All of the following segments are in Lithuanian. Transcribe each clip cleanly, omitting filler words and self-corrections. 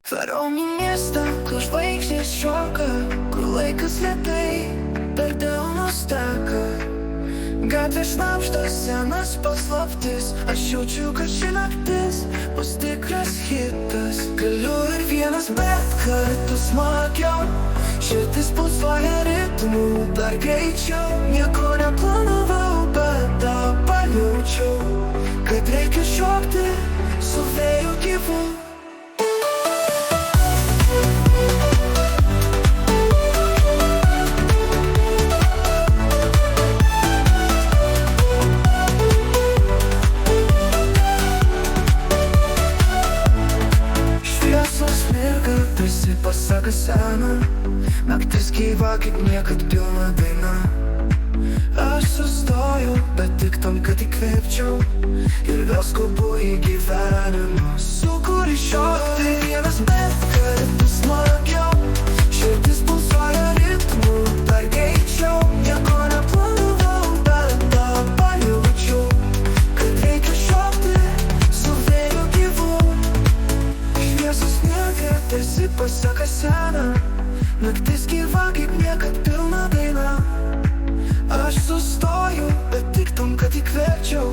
Varau į miestą, kur žvaigždės šoka, kur laikas lėtai per delnus teka. Gatvės šnabždas, senas paslaptis, aš jaučiu, kad ši naktis bus tikras hitas. Galiu ir vienas, bet kartu smagiau, širdis pulsuoja ritmu dar greičiau. Nieko neplanavau, bet tą pajaučiau, kad reikia šokti su vėju gyvu. Tarsi pasaka sena, naktis gyva kaip niekad pilna daina. Aš sustojau, bet tik tam, kad įkvėpčiau, ir vėl skubu į gyvenimą. Sukuri šokti vienas, bet kartu smagiau, širdis pulsuoja ritmu dar greičiau. Nieko neplanavau, bet tą pajaučiau, kad reikia šokti su vėju gyvu. Šviesus sniege tarsi pasaka sena, naktis gyva kaip niekad pilna daina. Aš sustoju, bet tik tam, kad įkvėpčiau,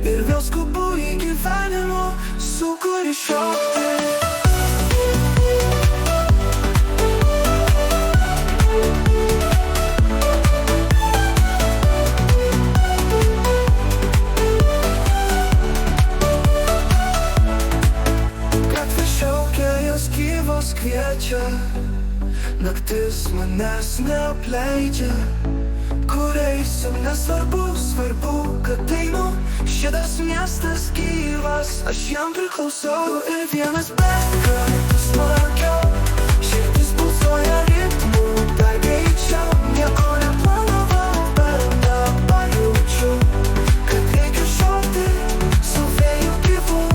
ir vėl skubu į gyvenimą, sukuri šokti. Kviečia, naktis manęs neapleidžia. Kur eisiu, nesvarbu, svarbu, kad einu. Šitas miestas gyvas, aš jam priklausau. Ir vienas, bet kartu smagiau, širdis pulsuoja ritmu dar greičiau. Nieko neplanavau, bet tą pajaučiau, kad reikia šokti su vėju gyvu.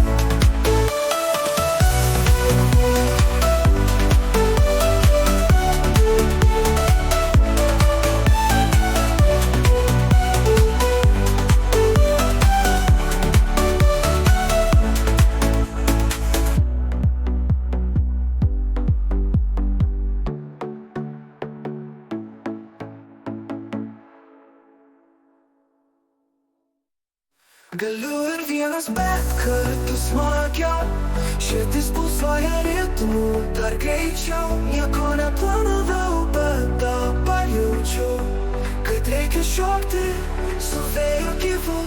Galiu ir vienas, bet kartu smagiau, širdis pulsuoja ritmu dar greičiau. Nieko neplanavau, bet tą pajaučiau, kad reikia šokti su vėju gyvu.